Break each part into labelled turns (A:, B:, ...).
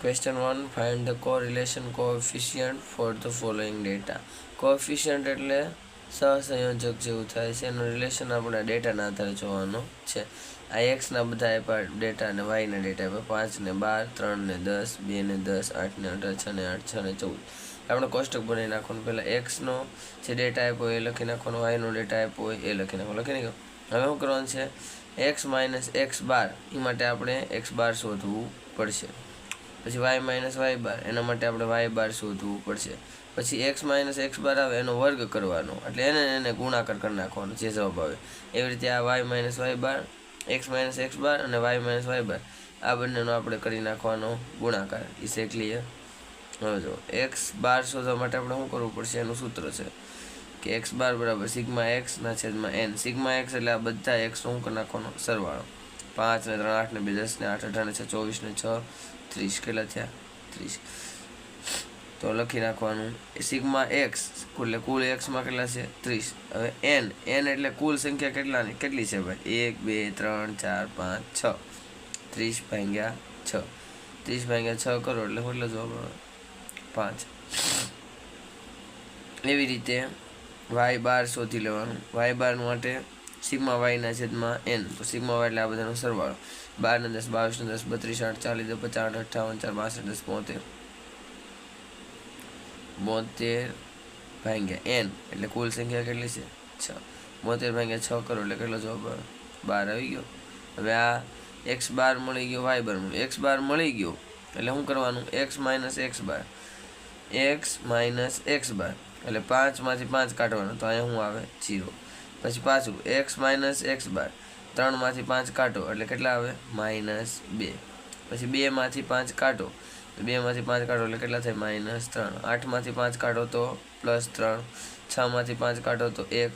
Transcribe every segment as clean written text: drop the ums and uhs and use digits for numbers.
A: Question 1. Find the correlation coefficient for the following data. Coefficient એટલે સહસંયોજક જેવું થાય છે, એનું રિલેશન આપણે ડેટાના આધારે જોવાનું છે. આ એક્સના બધા આપ્યા ડેટા અને વાયના ડેટા આપ્યા 5 ને 12, 3 ને 10, 2 ને 10, 8 ને 18, 6 ને 8, 6 ને 14. આપણે કોષ્ટક બનાવી નાખવાનું. પહેલાં એક્સનો જે ડેટા આપ્યો એ લખી નાખવાનો, વાયનો ડેટા આપ્યો હોય એ લખી નાખવાનો. લખી નાખ્યો. હવે શું કરવાનું છે? એક્સ માઇનસ એક્સ બાર એ માટે આપણે એક્સ બાર શોધવું પડશે. પછી વાય માઇનસ વાય બાર એના માટે આપણે વાય બાર શોધવું પડશે. પછી એક્સ માઇનસ એક્સ બાર આવે એનો વર્ગ કરવાનો, એટલે એને ગુણાકાર કરી નાખવાનો જે જવાબ આવે. એવી રીતે આ વાય માઇનસ વાય બાર, એક્સ માઇનસ એક્સ બાર અને વાય માઇનસ વાય બાર આ બંનેનો આપણે કરી નાખવાનો ગુણાકાર. Is a clear? હવે જો એક્સ બાર શોધવા માટે આપણે શું કરવું પડશે? એનું સૂત્ર છે કે એક્સ બાર બરાબર સિગ્મા એક્સના છેદમાં એન. સિગ્મા એક્સ એટલે આ બધા એક્સનો શું કરી નાખવાનો? સરવાળો. 5 ને 3 8 ને 2 10 ને 8 18 ને 6 24 ને 6 30. કેટલા થયા? 30. તો લખી નાખવાનું સિગ્મા એક્સ એટલે કુલ એક્સમાં કેટલા છે? 30. હવે એન એટલે કુલ સંખ્યા કેટલી છે ભાઈ? 1 2 3 4 5 6. 30 ભાગ્યા 6. 30 ભાગ્યા 6 કરો એટલે કેટલો જવાબ આવે? 5. એવી રીતે વાય બાર શોધી લેવાનું. વાય બાર માટે સિગ્મા વાયના છેદમાં એન. તો સિગ્મા વાય એટલે આ બધાનો સરવાળો. 12 ને 10 22 ને 10 32 8 40 50 58 58 62 72 ભાગ્યા એન એટલે કુલ સંખ્યા કેટલી છે? 6. 72 ભાગ્યા 6 કરો એટલે કેટલો જવાબ આવે? 12 આવી ગયો. હવે આ એક્સ બાર મળી ગયો, વાય બાર મળી. એક્સ બાર મળી ગયો એટલે શું કરવાનું? એક્સ માઇનસ એક્સ બાર. એક્સ માઇનસ એક્સ બાર એટલે 5 માંથી 5 કાઢવાનો, તો અહીંયા શું આવે? 0. પછી પાછું એક્સ માઇનસ એક્સ બાર, 3 માંથી 5 કાઢો એટલે કેટલા આવે? -2. પછી 2 માંથી 5 કાઢો, 2 માંથી 5 કાઢો એટલે કેટલા થાય? -3. 8 માંથી 5 કાઢો તો +3. 6 માંથી 5 કાઢો તો 1.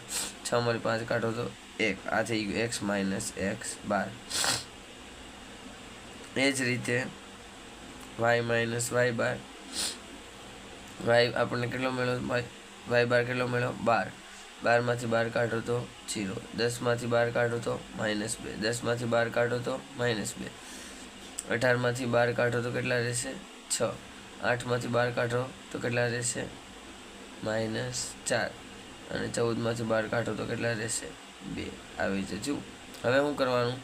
A: 6 માંથી 5 કાઢો તો 1. આ થઈ ગયું એક્સ માઇનસ એક્સ બાર. એ જ રીતે વાય માઇનસ વાય બાર. વાય આપણને કેટલો મળ્યો? વાય બાર કેટલો મળ્યો? 12. 12 માંથી 12 કાઢો તો 0. 10 માંથી 12 કાઢો તો -2. 10 માંથી 12 કાઢો તો -2. 18 માંથી 12 કાઢો તો કેટલા રહેશે? 6. 8 માંથી 12 કાઢો તો કેટલા રહેશે? -4. અને 14 માંથી 12 કાઢો તો કેટલા રહેશે? 2. આવી જજો. હવે શું કરવાનું?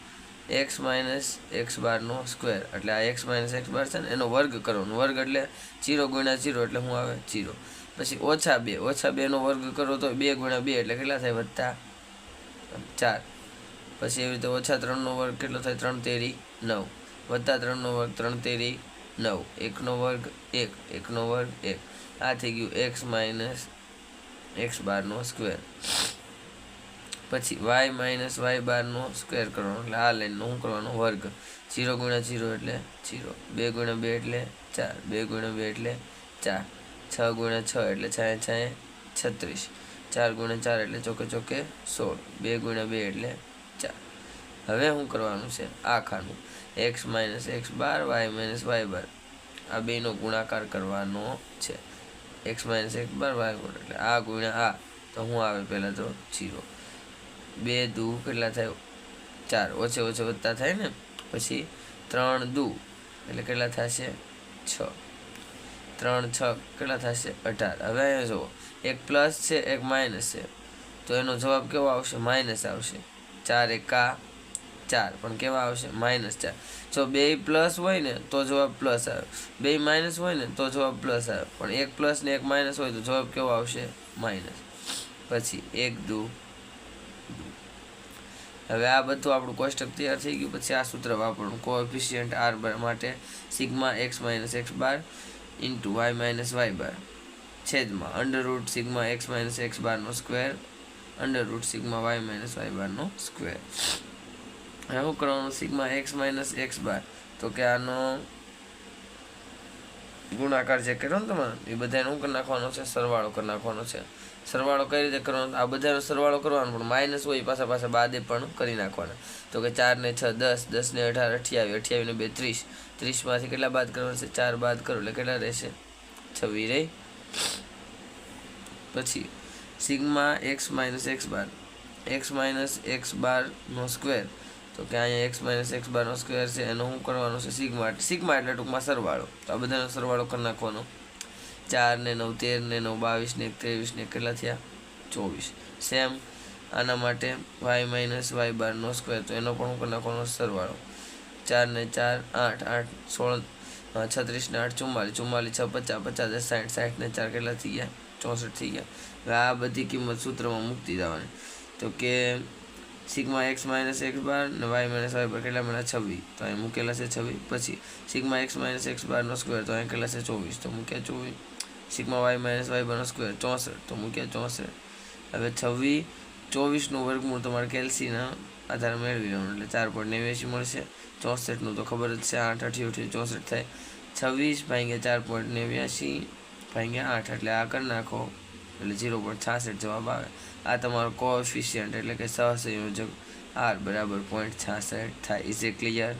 A: એક્સ માઇનસ એક્સ બારનો સ્ક્વેર એટલે આ એક્સ માઇનસ એક્સ બાર છે ને એનો વર્ગ કરવાનો. વર્ગ એટલે 0 ગુણ્યા 0 એટલે શું આવે? 0. પછી -2. -2નો વર્ગ કરો તો 2 ગુણ્યા 2 એટલે કેટલા થાય? +4. પછી એવી રીતે -3નો વર્ગ કેટલો થાય? 3 તેરી 9. +3નો વર્ગ 3 તેરી 9. 1નો વર્ગ 1. 1નો વર્ગ 1. આ થઈ ગયું એક્સ માઇનસ એક્સ બારનો સ્ક્વેર. પછી વાય માઇનસ વાય બારનો સ્ક્વેર કરવાનો એટલે આ લાઈનનો શું કરવાનો? વર્ગ. 0 ગુણ્યા 0 એટલે 0. 2 ગુણ્યા 2 એટલે 4. 2 ગુણ્યા 2 એટલે 4. 6 ગુણ્યા 6 એટલે 6 36. 4 ગુણ્યા 4 એટલે ચોકે ચોકે 16. 2 ગુણ્યા 2 એટલે 4. હવે શું કરવાનું છે? આ ખાનું એક્સ માઇનસ એક્સ બાર, વાય માઇનસ વાય બાર આ બેનો ગુણાકાર કરવાનો છે. એક્સ માઇનસ એક્સ બાર વાય બાર એટલે આ ગુણ્યા આ તો શું આવે? પહેલાં તો 0. 2 દુ કેટલા થાય? 4. ઓછે ઓછે વધતા થાય ને. પછી 3 દુ એટલે કેટલા થશે? 6. 3 6 કેટલા થશે? 18. હવે અહીંયા જુઓ એક પ્લસ છે એક માઇનસ છે, તો એનો જવાબ કેવો આવશે? માઇનસ આવશે. 4 એકા 4 પણ કેવા આવશે? -4. જો 2 પ્લસ હોય ને તો જવાબ પ્લસ આવે, 2 માઇનસ હોય ને તો જવાબ પ્લસ આવે, પણ એક પ્લસ ને એક માઇનસ હોય તો જવાબ કેવો આવશે? માઇનસ. પછી 1 દુ. હવે આ બધું આપણું કોષ્ટક તૈયાર થઈ ગયું. પછી આ સૂત્ર વાપરવાનું. કોએફિશિયન્ટ આર માટે sigma x minus x bar into y minus y bar છેદમાં √ સિગ્મા એક્સ માઇનસ એક્સ બારનો square √ sigma y minus y બારનો સ્ક્વેર. હવે શું કરવાનું? Sigma x minus x bar તો કે આનો ગુણાકાર જે કર્યો ને તમારે એ બધાને શું કરી નાખવાનો છે? સરવાળો કરી નાખવાનો છે. સરવાળો કઈ રીતે કરવાનો? આ બધાનો સરવાળો કરવાનો, પણ માઇનસ હોય પાછા બાદે પણ કરી નાખવાના. તો કે 4 ને 6 10, 10 ને 18 28, 28 ને 2 30. 30 માંથી કેટલા બાદ કરવાના છે? 4 બાદ કરો એટલે કેટલા રહેશે? 26 રહી. પછી સિગ્મા એક્સ માઇનસ એક્સ બાર નો સ્ક્વેર તો તો કે અહીંયા એક્સ માઇનસ એક્સ બારનો સ્ક્વેર છે, એનો શું કરવાનો છે સિગ્મા. સિગ્મા એટલે ટૂંકમાં સરવાળો. તો આ બધાનો સરવાળો કરી નાખવાનો. 4 ને 9 13 ને 9 22 ને 1 23 ને કેટલા થયા 24. સેમ આના માટે વાય માઇનસ વાય બારનો સ્ક્વેર, તો એનો પણ કરી નાખવાનો સરવાળો. 4 ને 4 8 8 16 36 ને 8 44 44 6 50 50 60 60 ને 4 કેટલા થઈ ગયા 64 થઈ ગયા. હવે આ બધી કિંમત સૂત્રમાં મૂકી દેવાની. તો કે સિગ્મા એક્સ માઇનસ એક્સ બાર ને વાય માઇનસ વાય બાર કેટલા મળ્યા 26, તો અહીં મૂકેલા છે 26. પછી સિગ્મા એક્સ માઇનસ એક્સ બારનો સ્ક્વેર, તો અહીં કેટલા છે 24, તો મૂક્યા 24. સિગ્મા વાય માઇનસ વાય બારનો સ્ક્વેર 64, તો મૂક્યા 64. હવે 26 24નું વર્ગમૂળ તમારે કેલ્સીના આધારે મેળવી લેવાનું, એટલે 4.89 મળશે. 64નું તો ખબર જ છે, 8 88 64 થાય. 26 ભાગ્યા 4.89 ભાગ્યા 8, એટલે આ કરી નાખો એટલે 0.66 જવાબ આવે. આ તમારો કોએફિશિયન્ટ એટલે કે સહસંયોજક R બરાબર 0.66 થાય. Is A clear?